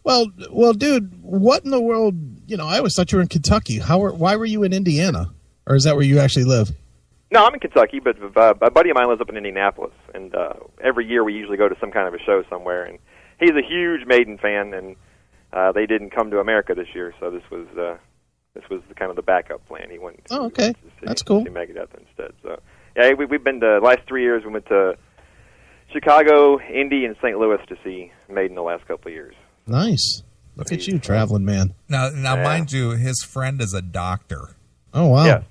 Well, dude, what in the world? I always thought you were in Kentucky. Why were you in Indiana? Or is that where you actually live? No, I'm in Kentucky, but a buddy of mine lives up in Indianapolis, and every year we usually go to some kind of a show somewhere. And he's a huge Maiden fan, and they didn't come to America this year, so this was kind of the backup plan. He went. Oh, okay, that's cool. See Megadeth instead. So yeah, we've been to the last 3 years. We went to Chicago, Indy, and St. Louis to see Maiden the last couple of years. Nice. Look at you, traveling man. Now, mind you, his friend is a doctor. Oh wow. Yeah.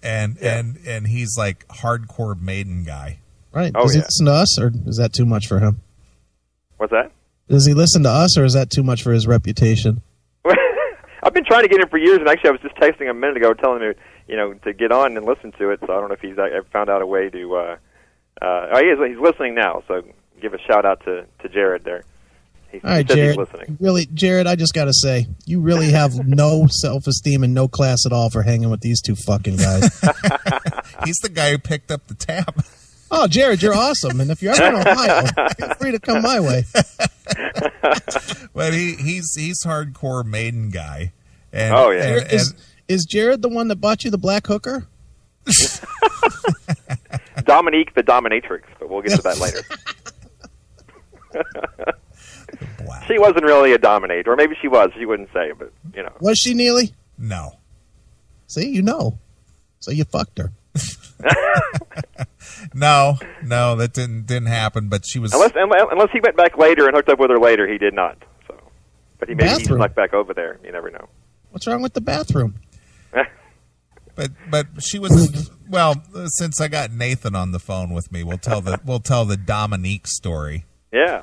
And he's like hardcore Maiden guy. Right. Does he listen to us, or is that too much for him? What's that? Does he listen to us, or is that too much for his reputation? I've been trying to get him for years, and actually I was just texting him a minute ago telling him, to get on and listen to it, so I don't know if he's found out a way to... he's listening now, so give a shout-out to Jared there. All right, Jared. He's listening. Really, Jared, I just got to say, you really have no self-esteem and no class at all for hanging with these two fucking guys. He's the guy who picked up the tab. Oh, Jared, you're awesome. And if you're ever in Ohio, feel free to come my way. But he's hardcore Maiden guy. And, oh, yeah. Is Jared the one that bought you the black hooker? Dominique the Dominatrix, but we'll get to that later. She wasn't really a dominator, or maybe she was. She wouldn't say, but Was she, Neeley? No. See, so you fucked her. No, that didn't happen. But she was unless he went back later and hooked up with her later. He did not. So, but he snuck back over there. You never know. What's wrong with the bathroom? But she was well. Since I got Nathan on the phone with me, we'll tell the Dominique story. Yeah.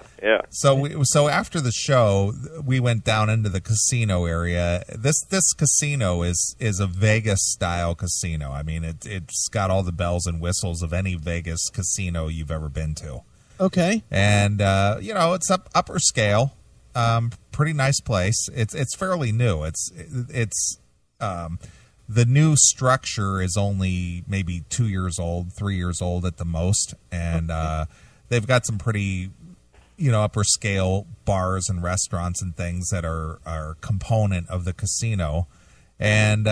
So after the show, we went down into the casino area. This casino is a Vegas style casino. I mean, it's got all the bells and whistles of any Vegas casino you've ever been to. Okay. And it's upper scale, pretty nice place. It's fairly new. It's the new structure is only maybe 2 years old, 3 years old at the most, and they've got some pretty upper scale bars and restaurants and things that are component of the casino. And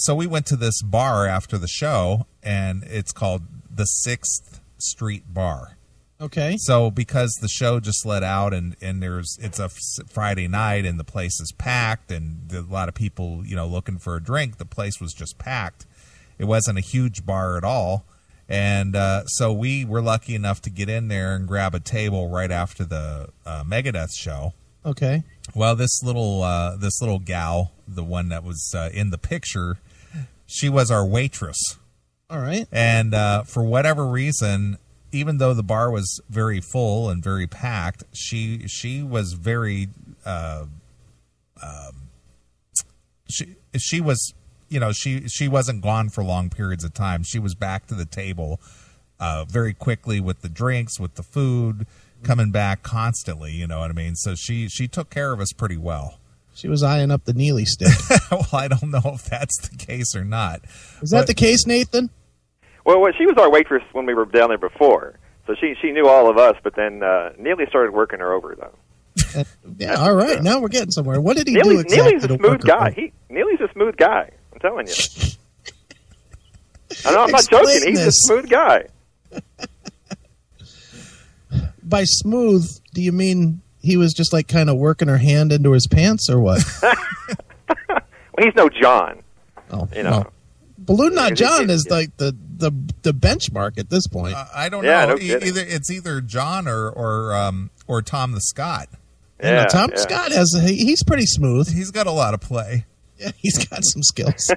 so we went to this bar after the show, and it's called the 6th Street Bar. Okay. So because the show just let out and it's a Friday night and the place is packed and a lot of people, looking for a drink, the place was just packed. It wasn't a huge bar at all. And so we were lucky enough to get in there and grab a table right after the Megadeth show. Okay. Well, this little gal, the one that was in the picture, she was our waitress. All right. And for whatever reason, even though the bar was very full and very packed, she was very she was. She wasn't gone for long periods of time. She was back to the table very quickly with the drinks, with the food, coming back constantly, you know what I mean? So she took care of us pretty well. She was eyeing up the Neeley stick. Well, I don't know if that's the case or not. Is that the case, Nathan? Well, she was our waitress when we were down there before. So she knew all of us, but then Neeley started working her over, though. Yeah, all right. Now we're getting somewhere. What did he do exactly? Neely's a smooth guy. Neely's a smooth guy. I'm telling you. I'm not joking. He's a smooth guy. By smooth, do you mean he was just like kind of working her hand into his pants or what? Well, he's no John. Oh, no. Balloon Knot John is like the benchmark at this point. I don't know. No, either John or Tom the Scott. Yeah, Tom Scott he's pretty smooth. He's got a lot of play. Yeah, he's got some skills.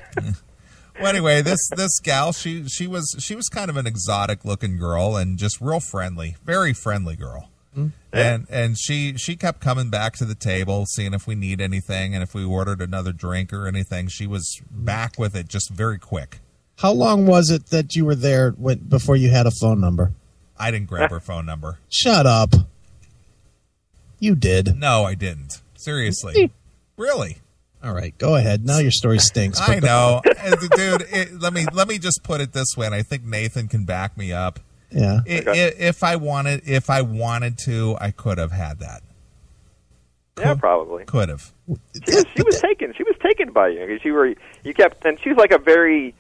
Well, anyway, this gal, she was kind of an exotic looking girl and just real friendly, very friendly girl. Mm-hmm. And she kept coming back to the table, seeing if we need anything, and if we ordered another drink or anything, she was back with it just very quick. How long was it that you were there before you had a phone number? I didn't grab her phone number. Shut up. You did. No, I didn't. Seriously. Really? All right, go ahead. Now your story stinks. I know. Dude, let me just put it this way, and I think Nathan can back me up. Yeah. If I wanted to, I could have had that. Yeah, probably. Could have. She was taken by you. You kept, and she was like a very,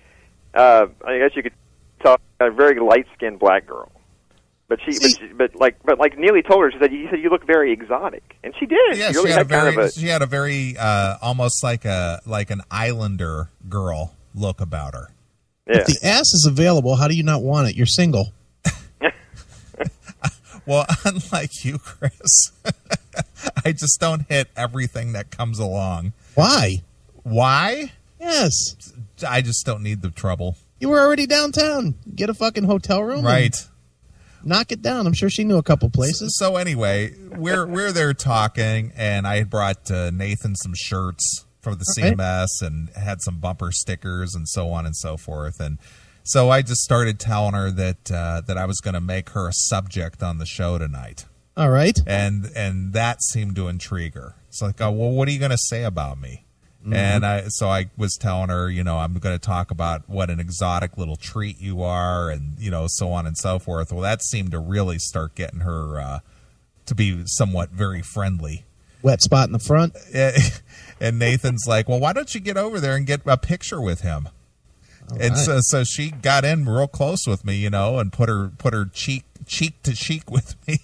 I guess you could talk, a very light-skinned black girl. But but like Neeley told her, she said you look very exotic, and she did. Yeah, she had a very almost like an Islander girl look about her. Yeah. If the ass is available, how do you not want it? You're single. Well, unlike you, Chris, I just don't hit everything that comes along. Why? Why? Yes. I just don't need the trouble. You were already downtown. Get a fucking hotel room. Right. Knock it down. I'm sure she knew a couple places. So anyway, we're there talking, and I had brought Nathan some shirts for the CMS and had some bumper stickers and so on and so forth. And so I just started telling her that I was going to make her a subject on the show tonight. All right. And that seemed to intrigue her. It's like, oh, well, what are you going to say about me? Mm-hmm. And I was telling her, I'm going to talk about what an exotic little treat you are, and so on and so forth. Well, that seemed to really start getting her to be somewhat very friendly. Wet spot in the front. And Nathan's like, well, why don't you get over there and get a picture with him? All and right. so she got in real close with me, and put her cheek to cheek with me.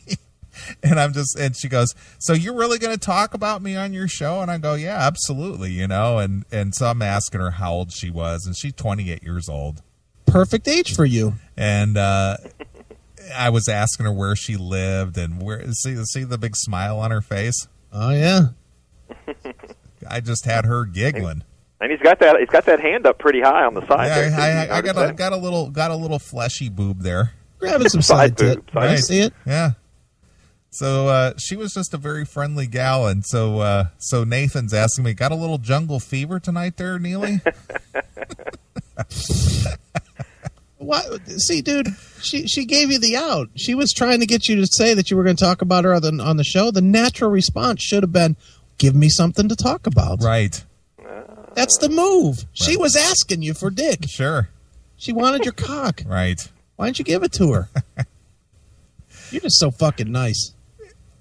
And she goes, so you're really going to talk about me on your show? And I go, yeah, absolutely, and so I'm asking her how old she was, and she's 28 years old. Perfect age for you. And I was asking her where she lived, and see the big smile on her face. Oh yeah. I just had her giggling. And he's got that hand up pretty high on the side. Yeah, I got a little fleshy boob there. Grabbing some side tit. Right. See it? Yeah. So she was just a very friendly gal, and so Nathan's asking me, got a little jungle fever tonight there, Neeley? What? See, dude, she gave you the out. She was trying to get you to say that you were going to talk about her on the show. The natural response should have been, give me something to talk about. Right. That's the move. Right. She was asking you for dick. Sure. She wanted your cock. Right. Why didn't you give it to her? You're just so fucking nice.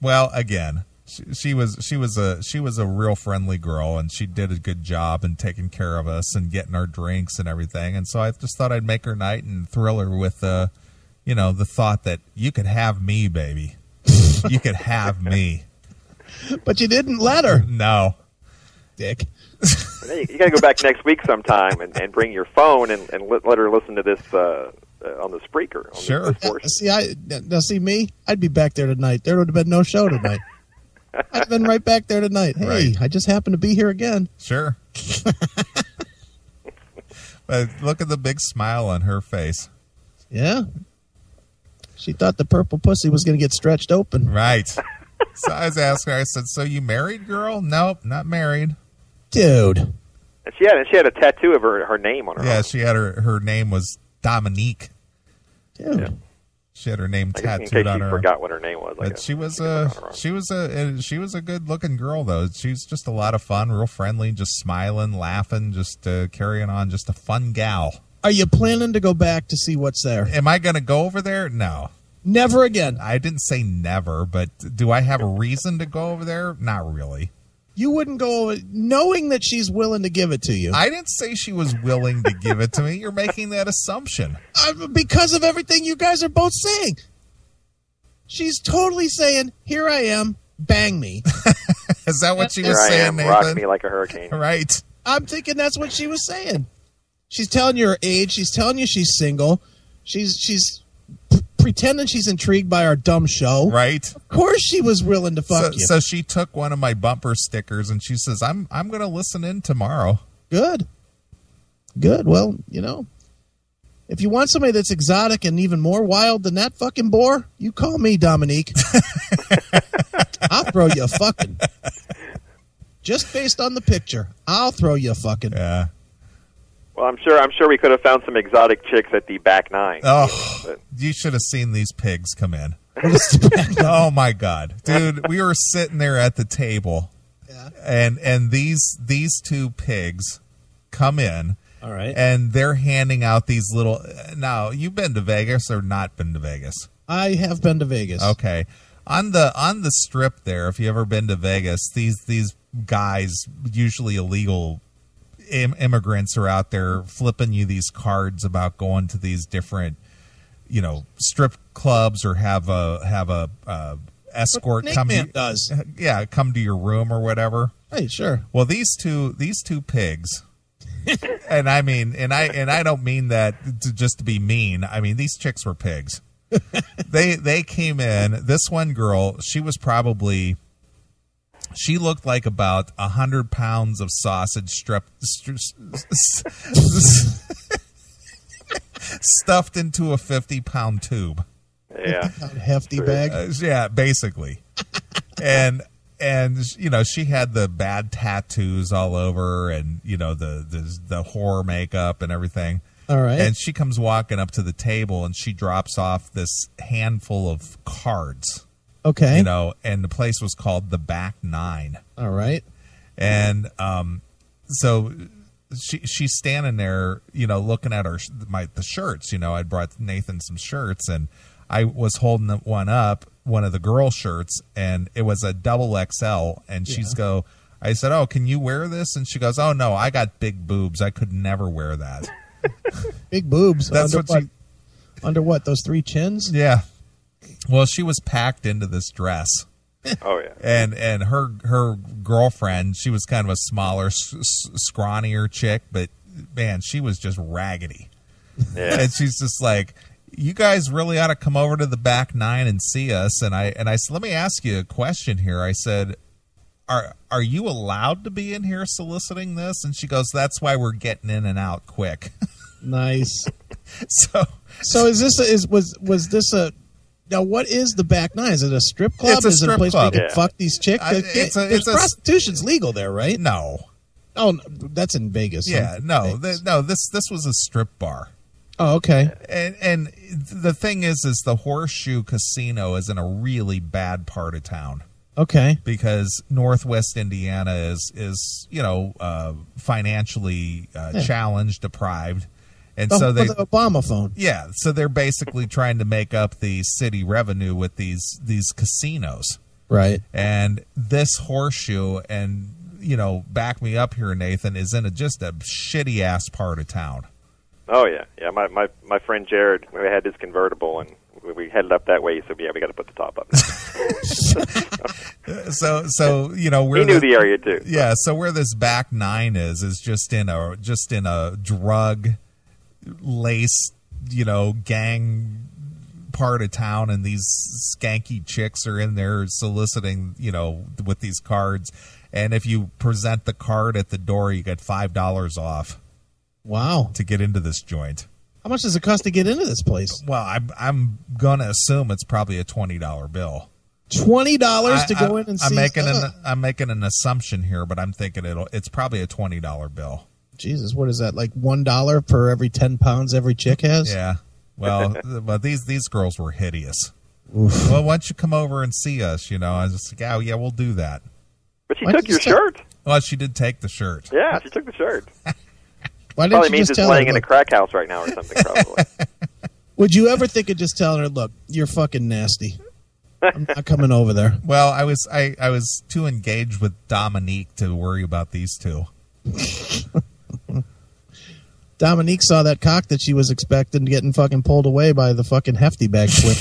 Well, again, she was a real friendly girl, and she did a good job in taking care of us and getting our drinks and everything. And so I just thought I'd make her night and thrill her with the thought that you could have me, baby. You could have me. But you didn't let her. No. Dick. You got to go back next week sometime and bring your phone and let her listen to this on the Spreaker. Sure. See me? I'd be back there tonight. There would have been no show tonight. I'd have been right back there tonight. Hey, right. I just happened to be here again. Sure. But look at the big smile on her face. Yeah. She thought the purple pussy was going to get stretched open. Right. So I was asking her, I said, so you married, girl? Nope, not married. Dude. And she had a tattoo of her name on her arm. She had her name was Dominique. Dude. Yeah. She had her name tattooed on her. I forgot what her name was. But she was a good looking girl though. She was just a lot of fun, real friendly, just smiling, laughing, just carrying on, just a fun gal. Are you planning to go back to see what's there? Am I going to go over there? No. Never again. I didn't say never, but do I have a reason to go over there? Not really. You wouldn't go over knowing that she's willing to give it to you. I didn't say she was willing to give it to me. You're making that assumption. Because of everything you guys are both saying. She's totally saying, here I am, bang me. Is that what she was saying, Nathan? Rock me like a hurricane. Right. I'm thinking that's what she was saying. She's telling you her age. She's telling you she's single. She's pretending she's intrigued by our dumb show. Right. Of course she was willing to fuck you. So she took one of my bumper stickers and she says, I'm going to listen in tomorrow. Good. Well, if you want somebody that's exotic and even more wild than that fucking boar, you call me, Dominique. I'll throw you a fucking. Just based on the picture, I'll throw you a fucking. Yeah. Well, I'm sure we could have found some exotic chicks at the back nine. Oh, you should have seen these pigs come in. Oh my God, dude, we were sitting there at the table, and these two pigs come in. All right, and they're handing out these little. Now, you've been to Vegas or not been to Vegas? I have been to Vegas. Okay, On the strip there, if you ever been to Vegas, these guys, usually illegal immigrants, are out there flipping you these cards about going to these different, strip clubs, or have a escort come come to your room or whatever. Hey, sure. Well, these two pigs, and I don't mean that just to be mean. I mean, these chicks were pigs. They came in. This one girl, she looked like about 100 pounds of sausage stuffed into a 50-pound tube. Yeah, hefty bag. Yeah, basically. and she had the bad tattoos all over, and the horror makeup and everything. All right. And she comes walking up to the table, and she drops off this handful of cards. Okay. And the place was called the Back Nine. All right. And so she's standing there, looking at the shirts. I brought Nathan some shirts, and I was holding one of the girl shirts, and it was a double XL. And I said, "Oh, can you wear this?" And she goes, "Oh no, I got big boobs. I could never wear that." Big boobs. That's under what? Those 3 chins? Yeah. Well, she was packed into this dress. Oh yeah. And her girlfriend, she was kind of a smaller, scrawnier chick, but man, she was just raggedy. Yeah. And she's just like, "You guys really ought to come over to the Back Nine and see us." And I said, "Let me ask you a question here." I said, Are you allowed to be in here soliciting this? And she goes, "That's why we're getting in and out quick." Nice. So is this was this a now? What is the Back Nine? Is it a strip club? It's a is it a strip place club. where you can fuck these chicks? Prostitution's legal there, right? No. Oh, that's in Vegas. Yeah, no, This was a strip bar. Oh, okay. And the thing is the Horseshoe Casino is in a really bad part of town. Okay. Because Northwest Indiana is financially challenged, deprived. And so the Obama phone. Yeah, so they're basically trying to make up the city revenue with these casinos. Right. And this Horseshoe, and back me up here, Nathan, is in just a shitty ass part of town. Oh yeah. My friend Jared, we had his convertible, and we headed up that way. So yeah, we got to put the top up. So where he knew the area too. Yeah, so where this Back Nine is just in a drug lace, gang part of town, and these skanky chicks are in there soliciting, with these cards. And if you present the card at the door, you get $5 off. Wow. To get into this joint. How much does it cost to get into this place? Well, I'm gonna assume it's probably a $20 bill. $20 to go in and see. I'm making an assumption here, but I'm thinking it's probably a $20 bill. Jesus, what is that? Like $1 per every 10 pounds every chick has? Yeah. Well, but these girls were hideous. Oof. Well, why don't you come over and see us? I was just like, yeah, we'll do that. But she took your shirt. Well, she did take the shirt. Yeah, she took the shirt. Why didn't probably you means just it's tell laying her, in a crack house right now or something, probably. Would you ever think of just telling her, "Look, you're fucking nasty. I'm not coming over there"? Well, I was too engaged with Dominique to worry about these two. Dominique saw that cock that she was expecting getting fucking pulled away by the fucking hefty bag flip.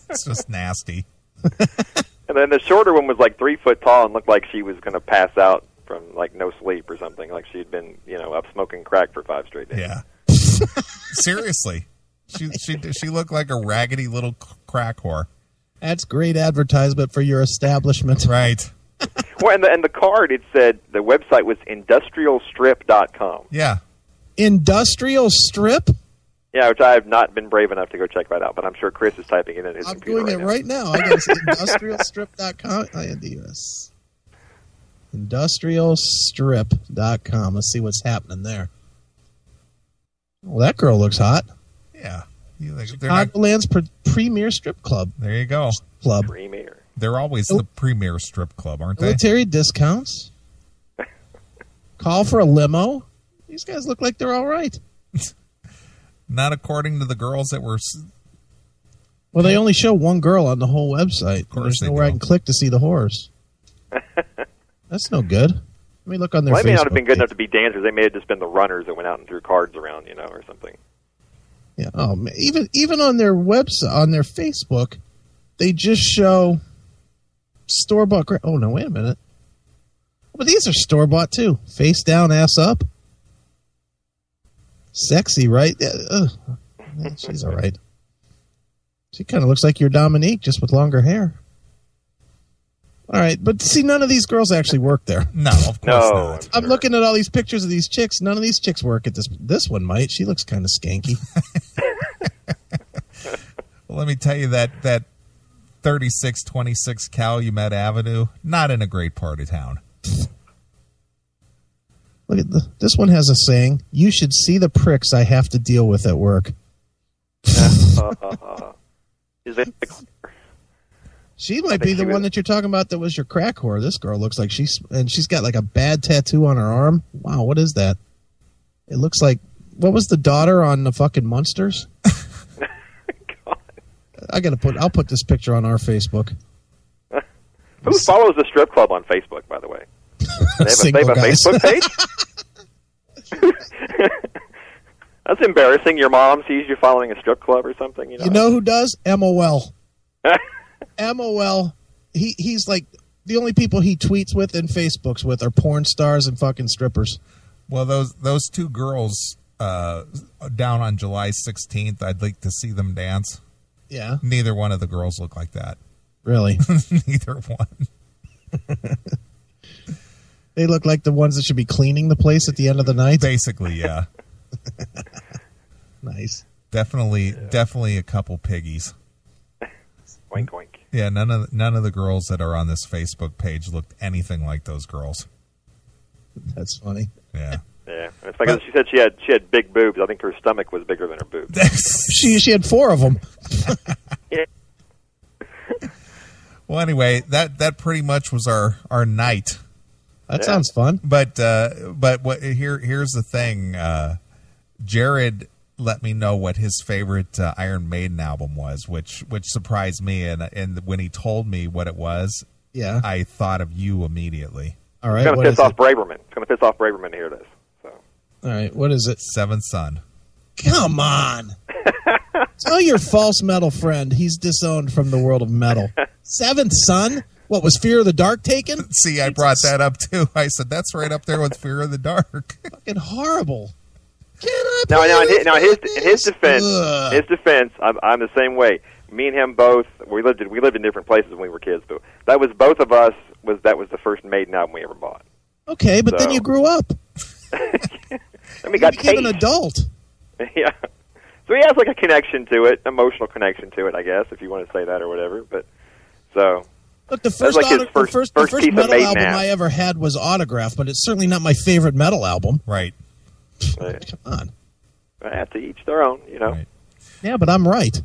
It's just nasty. And then the shorter one was like 3 foot tall and looked like she was going to pass out from like no sleep or something, like she'd been up smoking crack for 5 straight days. Yeah. Seriously, she looked like a raggedy little crack whore. That's great advertisement for your establishment, right? Well, and the card, it said the website was industrialstrip.com. Yeah. Industrial Strip? Yeah, which I have not been brave enough to go check that out, but I'm sure Chris is typing it in his computer. I'm doing it right now. I got industrialstrip.com. INDUS. Industrialstrip.com. Let's see what's happening there. Well, that girl looks hot. Yeah. Chicagoland's premier strip club. There you go. Club. Premier. They're always the premier strip club, aren't they? Military discounts. Call for a limo. These guys look like they're all right. Not according to the girls that were Well, they only show one girl on the whole website. Of course There's they nowhere I do. can click to see the horse. That's no good. Let me look on their Well, they may not have Facebook been good page. enough to be dancers. They may have just been the runners that went out and threw cards around, or something. Yeah. Oh, man. Even on their website, on their Facebook, they just show store-bought. Oh no! Wait a minute. But these are store-bought too. Face down, ass up. Sexy, right? Yeah, she's all right. She kind of looks like your Dominique, just with longer hair. All right, but see, none of these girls actually work there. No, of course No. not. I'm looking at all these pictures of these chicks. None of these chicks work at this. This one might. She looks kind of skanky. Well, let me tell you that 3626 Calumet Avenue, not in a great part of town. Look at this one has a saying: "You should see the pricks I have to deal with at work." Is it? She might be the one that you're talking about that was your crack whore. This girl looks like she's got like a bad tattoo on her arm. Wow, what is that? It looks like, what was the daughter on the fucking Munsters? I'll put this picture on our Facebook. Who follows the strip club on Facebook, by the way? They have a Single guys. Facebook page? That's embarrassing. Your mom sees you following a strip club or something. You know who does? MOL. MOL. He's like, the only people he tweets with and Facebooks with are porn stars and fucking strippers. Well, those two girls down on July 16th, I'd like to see them dance. Yeah. Neither one of the girls look like that. Really? Neither one. They look like the ones that should be cleaning the place at the end of the night. Basically, yeah. Nice. Definitely a couple piggies. Wink, wink. Yeah, none of the girls that are on this Facebook page looked anything like those girls. That's funny. Yeah. Yeah, it's like she said she had big boobs. I think her stomach was bigger than her boobs. She had 4 of them. Yeah. Well, anyway, that pretty much was our night. That sounds fun. But here's the thing. Jared let me know what his favorite Iron Maiden album was, which surprised me. And when he told me what it was, Yeah. I thought of you immediately. All right. It's going What to is piss off it? Braverman. It's going to piss off Braverman to hear this. So. All right. What is it? Seventh Son. Come on. Tell your false metal friend he's disowned from the world of metal. Seventh Son? What, was Fear of the Dark taken? See, I brought that up too. I said that's right up there with Fear of the Dark. Fucking horrible. Can I Now, play in his defense, Ugh. I'm the same way. Me and him both. We lived in different places when we were kids, but that was both of us. That was the first Maiden album we ever bought. Okay, but then So- you grew up. And we You got became an taste. adult. Yeah. So he has like a connection to it, emotional connection to it, I guess, if you want to say that or whatever. But so Look, the first, like his the first first piece of metal Maiden album app. I ever had was Autograph, but it's certainly not my favorite metal album. Right. uh, Come on. to each their own, Right. Yeah, but I'm right.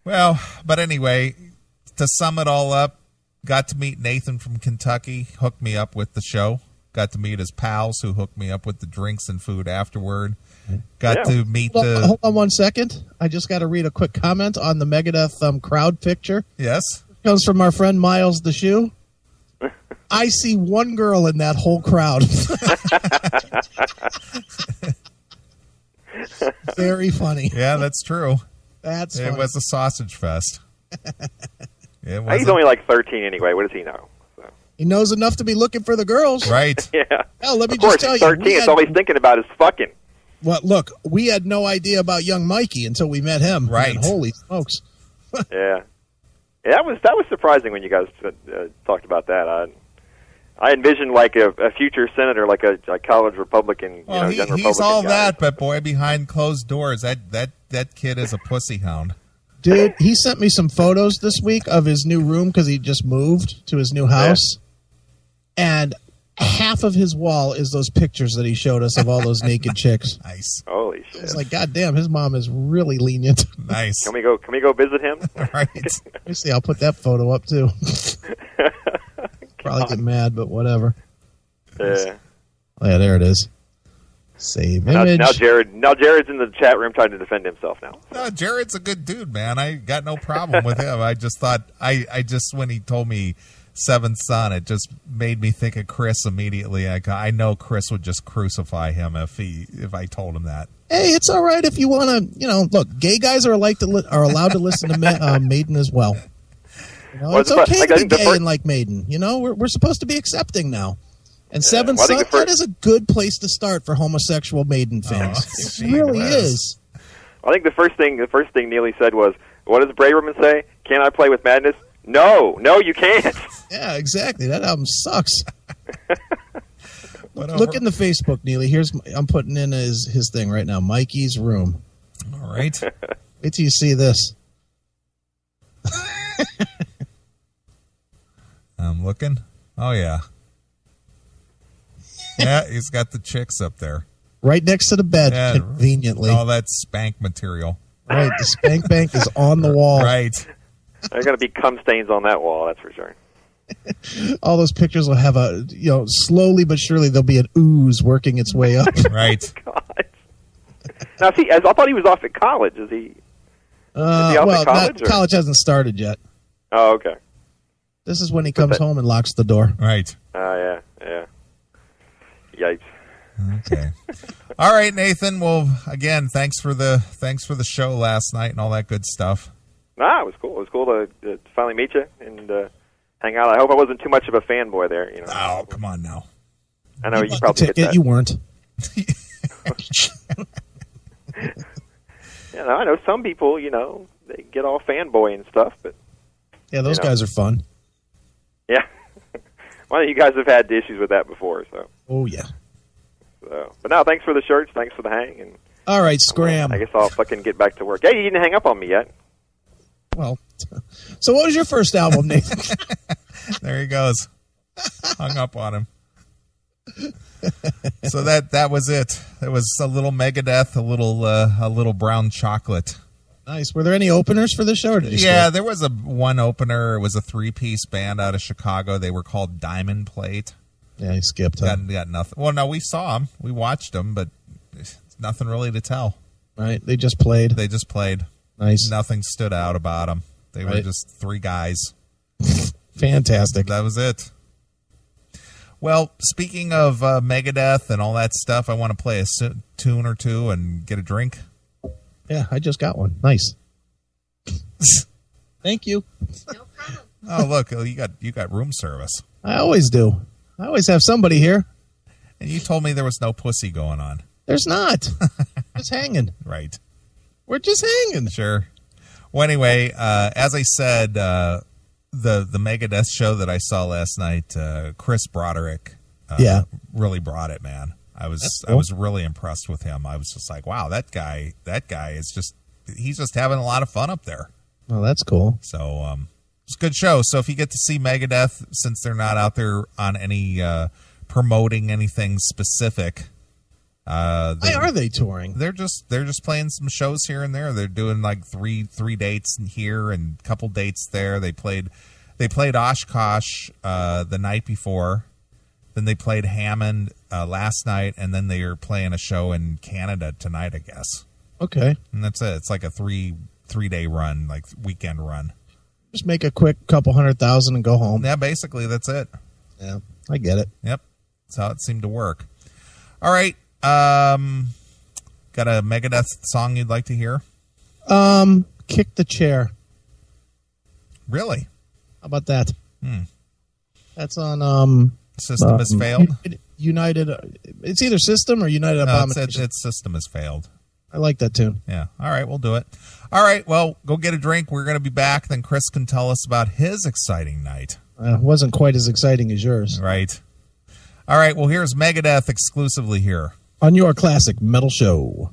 Well, but anyway, to sum it all up, got to meet Nathan from Kentucky, hooked me up with the show. Got to meet his pals who hooked me up with the drinks and food afterward. Got to meet Hold on 1 second. I just got to read a quick comment on the Megadeth crowd picture. Yes. It comes from our friend Miles the Shoe. I see one girl in that whole crowd. Very funny. Yeah, that's true. That's It funny. was a sausage fest. It was he's only like 13 anyway. What does he know? So. He knows enough to be looking for the girls. right. Yeah. Hell, let me Of course, just tell he's you. 13. It's all he's thinking about is fucking. Well, look, we had no idea about young Mikey until we met him. Right. Man, holy smokes. Yeah. That was surprising when you guys talked about that. I envisioned like a future senator, like a college Republican, Well, young he's Republican all guy. that, but boy, behind closed doors, that kid is a pussy hound. Dude, he sent me some photos this week of his new room because he just moved to his new house. And half of his wall is those pictures that he showed us of all those naked chicks. Nice. Holy shit! It's like, goddamn, his mom is really lenient. Nice. Can we go visit him? Right. Let me see. I'll put that photo up too. Probably get mad, but whatever. Yeah. Oh, yeah, there it is. Save Now, image. now Jared's in the chat room trying to defend himself now. No, Jared's a good dude, man. I got no problem with him. I just thought, I just, when he told me Seventh Son, it just made me think of Chris immediately. I know Chris would just crucify him if I told him that. Hey, it's all right if you want to, look, gay guys are allowed to listen to Maiden as well. It's okay to be gay and like Maiden. We're supposed to be accepting now. And Seventh Son, that is a good place to start for homosexual Maiden fans. It really is. I think the first thing Neeley said was, "What does Braverman say? Can I play with Madness?" No, you can't. Yeah, exactly. That album sucks. Look in the Facebook, Neeley. I'm putting in his thing right now. Mikey's room. All right. Wait till you see this. I'm looking. Oh yeah. Yeah, he's got the chicks up there. Right next to the bed, conveniently. All that spank material. Right, the spank bank is on the wall. Right. There's going to be cum stains on that wall, that's for sure. All those pictures will have slowly but surely there'll be an ooze working its way up. Right. God. Now, see, I thought he was off at college. Is he off at college? College hasn't started yet. Oh, okay. This is when he comes home and locks the door. Right. Oh, yeah. Yikes. Okay. All right, Nathan. Well, again, thanks for the show last night and all that good stuff. Nah, it was cool. It was cool to finally meet you and hang out. I hope I wasn't too much of a fanboy there. Oh, come on now. I know you probably get that. You weren't. I know some people, they get all fanboy and stuff, but yeah, those guys are fun. Yeah. Well, you guys have had issues with that before, so. Oh yeah. So, but no, thanks for the shirts. Thanks for the hang. And all right, scram. I guess I'll fucking get back to work. Hey, you didn't hang up on me yet. Well, so what was your first album, Nathan? There he goes. Hung up on him. So that was it. It was a little Megadeth, a little brown chocolate. Nice. Were there any openers for the show? Or did you skip? There was one opener. It was a 3-piece band out of Chicago. They were called Diamond Plate. Yeah, he skipped. Got nothing. Well, no, we saw them. We watched them, but nothing really to tell. Right. They just played. Nice. Nothing stood out about them. They were just 3 guys. Fantastic. That was it. Well, speaking of Megadeth and all that stuff, I want to play a tune or two and get a drink. Yeah, I just got one. Nice. Thank you. No problem. Oh, look, you got room service. I always do. I always have somebody here. And you told me there was no pussy going on. There's not. Just hanging. Right. We're just hanging. Sure. Well, anyway, as I said, the Megadeth show that I saw last night, Chris Broderick, really brought it, man. I was really impressed with him. I was just like, wow, that guy is he's just having a lot of fun up there. Well, that's cool. So it's a good show. So if you get to see Megadeth, since they're not out there on any promoting anything specific, why are they touring? They're just playing some shows here and there. They're doing like three dates here and a couple dates there. They played Oshkosh the night before. Then they played Hammond last night, and then they are playing a show in Canada tonight, I guess. Okay. And that's it. It's like a three-day run, like weekend run. Just make a quick couple 100,000 and go home. Yeah, basically that's it. Yeah, I get it. Yep. That's how it seemed to work. All right. Got a Megadeth song you'd like to hear? Kick the Chair. Really? How about that? That's on System Has Failed? United. It's either System or United Abomination. It's System Has Failed. I like that tune. Yeah. All right, we'll do it. All right, well, go get a drink. We're going to be back. Then Chris can tell us about his exciting night. Wasn't quite as exciting as yours. Right. All right, well, here's Megadeth exclusively here on your classic metal show.